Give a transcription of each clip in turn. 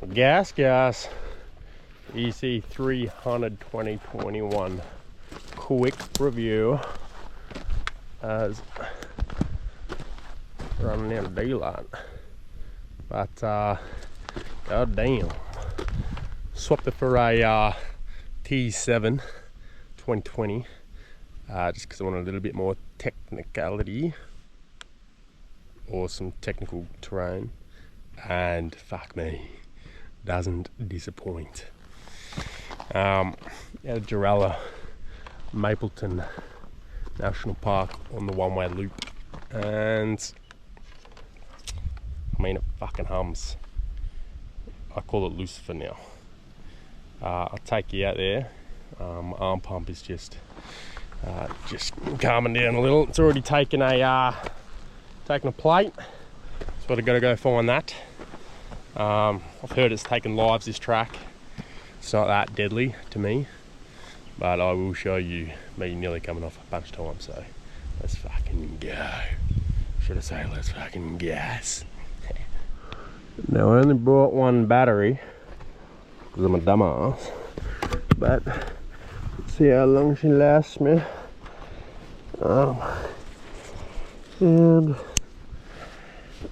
GasGas EC300 2021 quick review as running out of daylight, but god damn, swapped it for a T7 2020 just because I wanted a little bit more technicality or some technical terrain, and fuck me, doesn't disappoint. Gheerulla, Mapleton National Park on the one-way loop, and I mean, it fucking hums. I call it Lucifer now. I'll take you out there. My arm pump is just calming down a little. It's already taken a plate, so I've got to go find that. I've heard it's taken lives, this track. It's not that deadly to me, but I will show you me nearly coming off a bunch of times, so let's fucking go. Should I say let's fucking gas? Now I only brought one battery because I'm a dumbass, but let's see how long she lasts me. And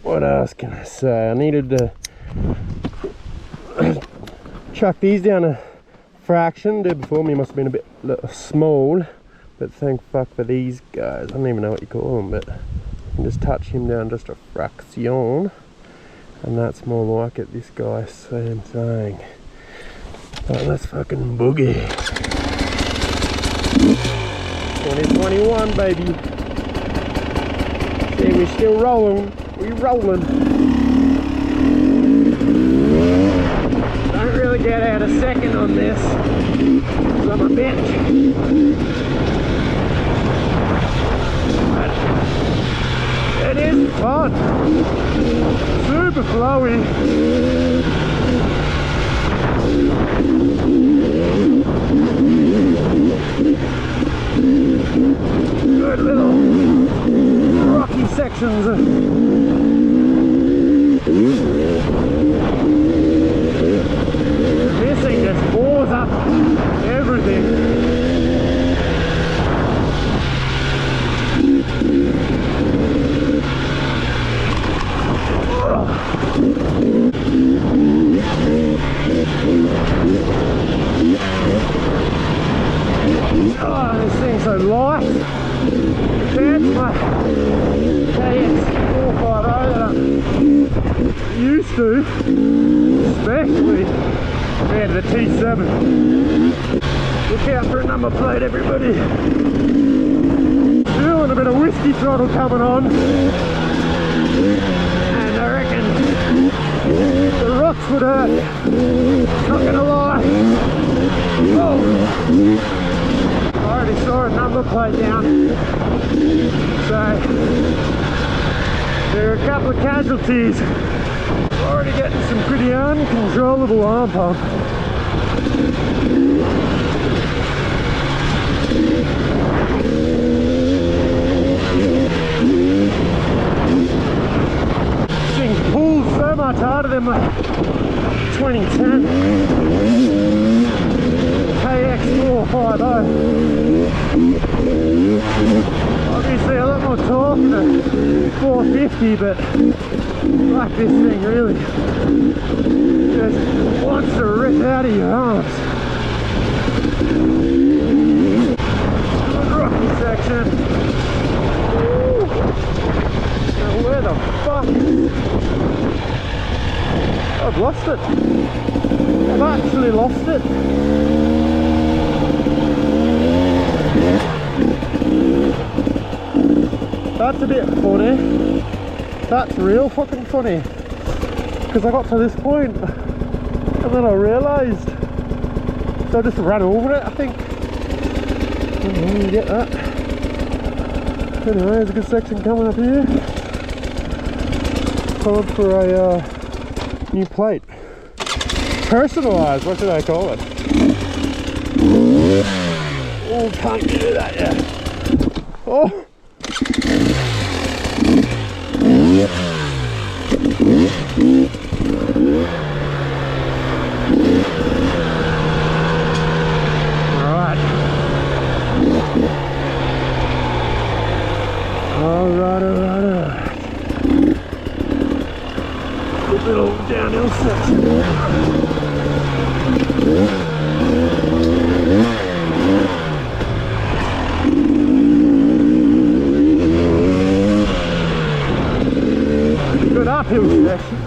what else can I say? I needed to chuck these down a fraction. Did before me must have been a bit small, but thank fuck for these guys. I don't even know what you call them, but you can just touch him down just a fraction, and that's more like it. This guy, same thing. But let's fucking boogie. 2021, baby. See, we're still rolling. We're rolling. Don't really get out a second on this, because I'm a bitch. But it is fun. Super flowy. Good little rocky sections. This thing just bores up everything. Oh, this thing's so light compared to my KX450 that I'm used to, especially compared to the T7. Look out for a number plate, everybody. Feeling a bit of whiskey throttle coming on, and I reckon the rocks would hurt. Not gonna lie. Oh. I already saw a number plate down, so there are a couple of casualties. Already getting some pretty uncontrollable arm pump. This thing pulls so much harder than my 2010 KX450. Obviously a lot more torque than 450, but like this thing really just wants to rip out of your arms. Good rocky section. Woo. Now where the fuck? I've lost it. I've actually lost it. That's a bit funny. That's real fucking funny. Because I got to this point and then I realised. So I just ran over it, I think. You get that. Anyway, there's a good section coming up here. Time for a new plate. Personalised, what should I call it? Oh, can't do that yet. Oh! little downhill section. Good uphill section.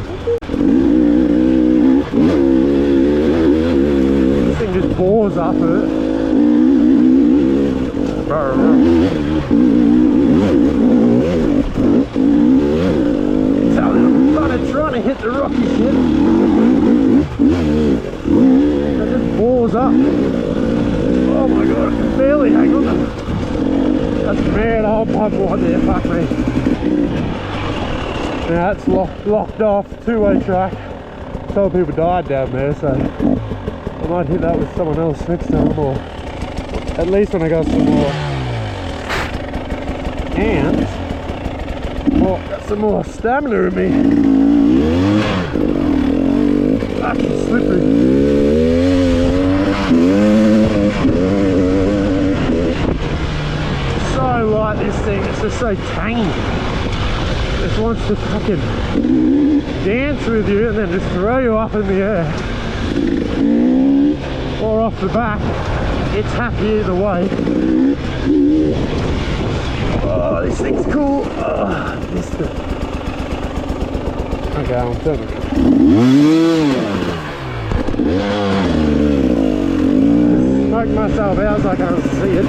This thing just bores up it. So I'm trying to hit the rocky shit. It just bores up. Oh my god, I can barely hang on. That's mad old pump right there, fuck me. Now that's locked off, two-way track. Some people died down there, so I might hit that with someone else next time, or at least when I got some more. And got some more stamina in me. Actually slippery. So light, this thing, it's just so tame. It wants to fucking dance with you and then just throw you up in the air or off the back. It's happy either way. Oh, this thing's cool. Oh, this thing. Okay, I'm turning. Smoked myself out so I can't see it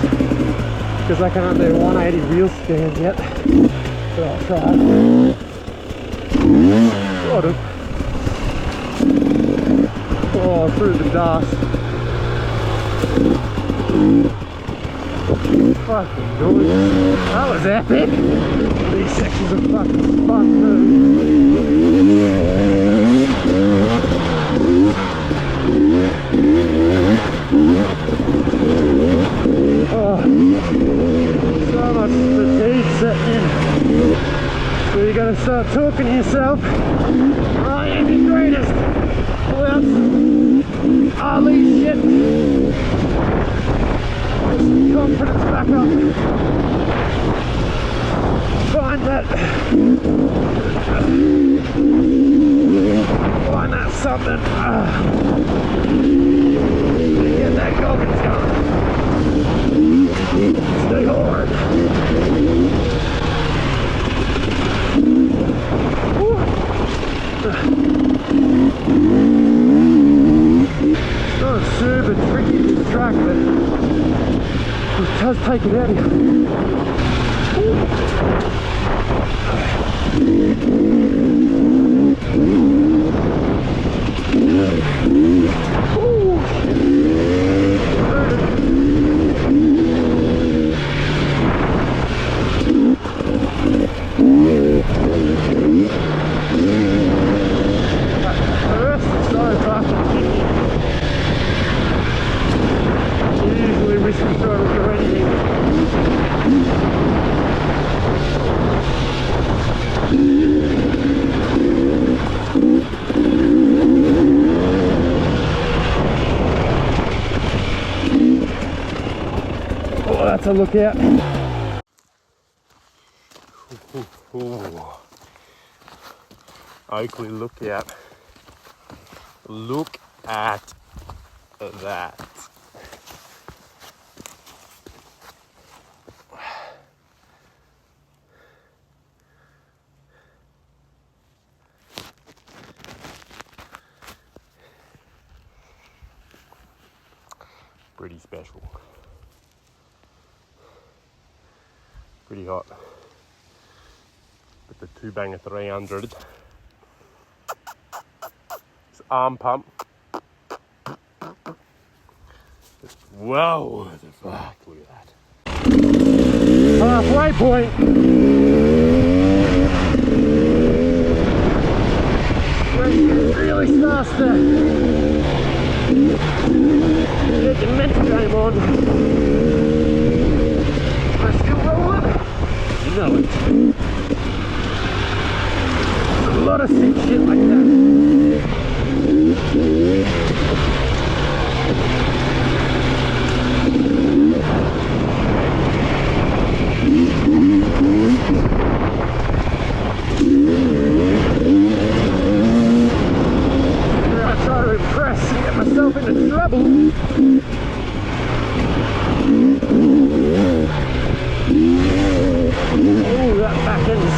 because I can't do 180 wheel stand yet. But I'll try. Got it. Oh, through the dust. Fucking gorgeous. That was epic. These sections are fucking fun too. Oh, so much fatigue setting in. So you gotta start talking to yourself. I am the greatest. Pull out some ahhh shit. Get some confidence back up. Find that something. Get that goggins going. Stay hard. It's not super tricky to track, but it does take it out of you. To look at. Oakley, look out. Look at that. Pretty special. Pretty hot. With the 2-banger 300. It's arm pump. Whoa, the fuck, look at that. Halfway point. Where it really starts to get your mental game on. No, it's a lot of sick shit like that. trouble. Oh, that back end is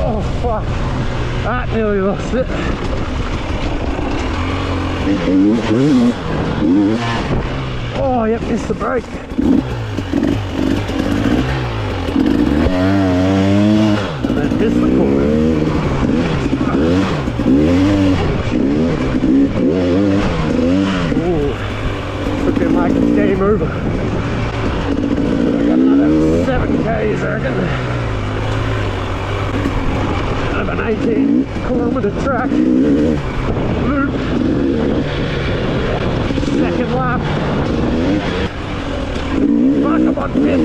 oh fuck, that nearly lost it. Oh, yep, missed the brake. And then missed the corner. Oh, looking like it's game over. I got another 7 Ks, I reckon. Out of an 18-kilometre track loop. Second lap. Fuck, I'm on pit.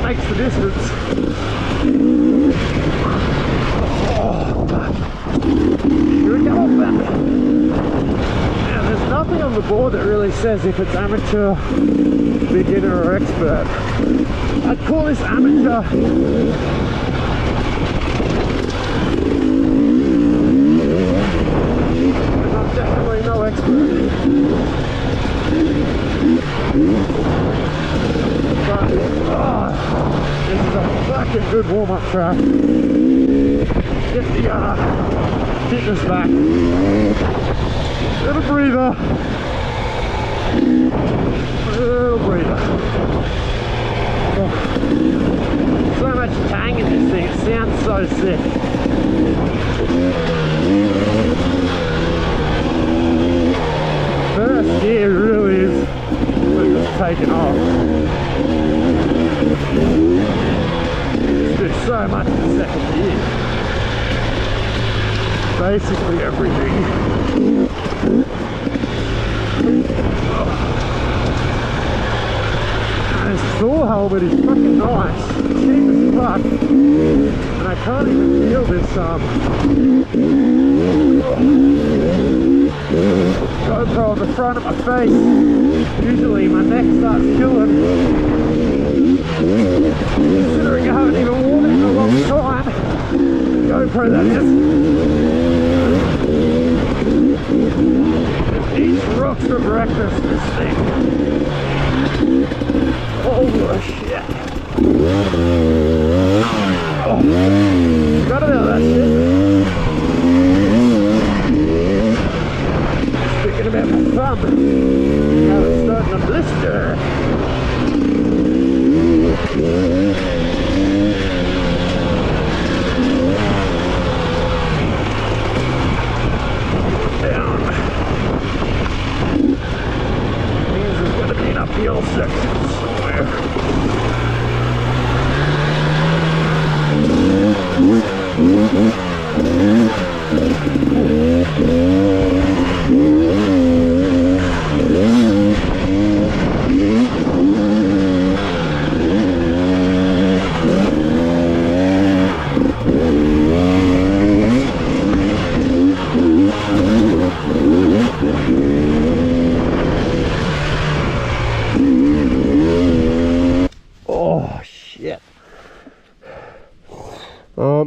Makes the distance. Oh, fuck. Here we go, then. Now, there's nothing on the board that really says if it's amateur, beginner, or expert. I'd call this amateur. But I'm definitely no expert. But, this is a fucking good warm-up track. Get the fitness back. Little breather. Little breather. Oh, so much tang in this thing. It sounds so sick. First gear really is taking off. There's so much in the second gear. Basically everything. This floor helmet is fucking nice. Cheap as fuck. And I can't even feel this GoPro on the front of my face. Usually my neck starts killing. Considering I haven't even worn it in a long time. GoPro, that is. Each rocks for breakfast, this thing. Oh shit. Oh, got about that shit. Thinking about my thumb. Now it's starting to blister. Down. Means there's gonna be an uphill section somewhere.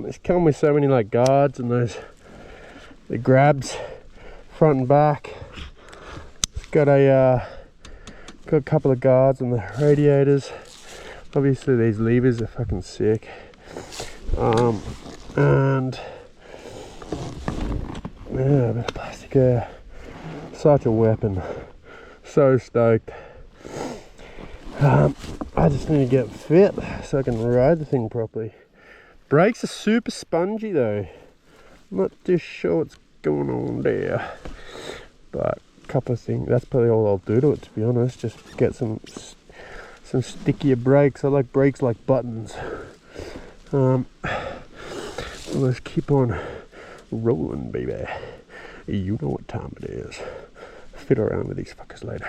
It's come with so many like guards and the grabs front and back. It's got a couple of guards on the radiators. Obviously these levers are fucking sick. And yeah, a bit of plastic air. Such a weapon. So stoked. I just need to get fit so I can ride the thing properly. Brakes are super spongy though. I'm not too sure what's going on there. But a couple of things, that's probably all I'll do to it, to be honest. Just get some stickier brakes. I like brakes like buttons. Let's keep on rolling, baby. You know what time it is. Fiddle around with these fuckers later.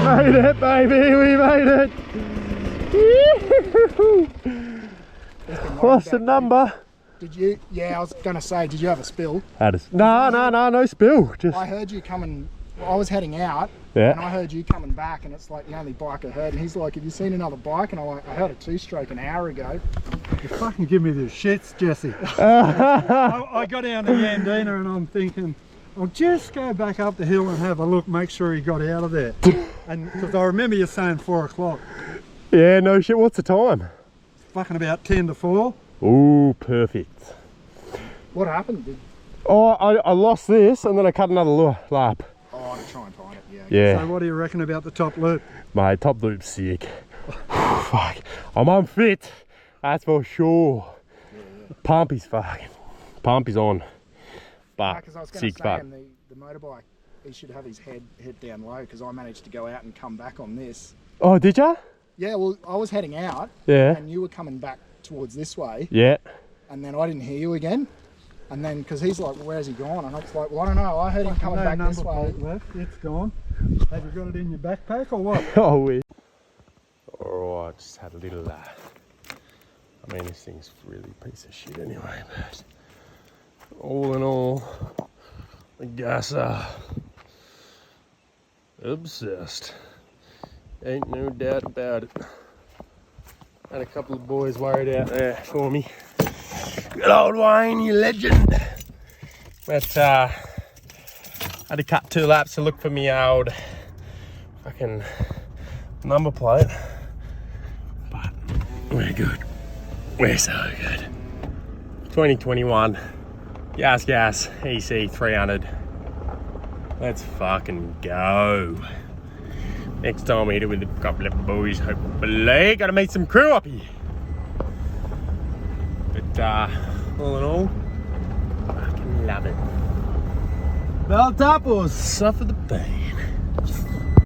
Made it, baby, we made it. What's the number? Did you? Yeah, I was gonna say, did you have a spill? No spill. Just I heard you coming. I was heading out, yeah, and I heard you coming back, and it's like the only bike I heard. And he's like, "Have you seen another bike?" And I'm like, "I heard a two-stroke an hour ago." You fucking give me the shits, Jesse. I got down to Yandina and I'm thinking, I'll just go back up the hill and have a look, make sure he got out of there. And because I remember you saying 4 o'clock. Yeah, no shit. What's the time? Fucking about 10 to 4. Ooh, perfect. What happened? Oh, I lost this and then I cut another lap. Oh, to try and find it. Yeah. Yeah. So what do you reckon about the top loop? Mate, top loop's sick. Fuck, I'm unfit. That's for sure. Yeah. Pump is fucking. Pump is on. But because I was going to sick, say, but the motorbike, he should have his head down low, because I managed to go out and come back on this. Oh, did ya? Yeah, well, I was heading out. Yeah. And you were coming back towards this way. Yeah. And then I didn't hear you again. And then, because he's like, well, where's he gone? And I was like, well, I don't know. I heard him coming back this way. Left. It's gone. Have you got it in your backpack or what? Oh, we. Alright, just had a little. I mean, this thing's really a piece of shit anyway, but all in all, the gas obsessed. Ain't no doubt about it. Had a couple of boys worried out there for me. Good old Wayne, you legend. But had to cut 2 laps to look for me old fucking number plate. But we're good. We're so good. 2021 GasGas EC 300. Let's fucking go. Next time we hit it with a couple of boys, hopefully. Gotta meet some crew up here. But all in all, fucking love it. Belt up or suffer the pain.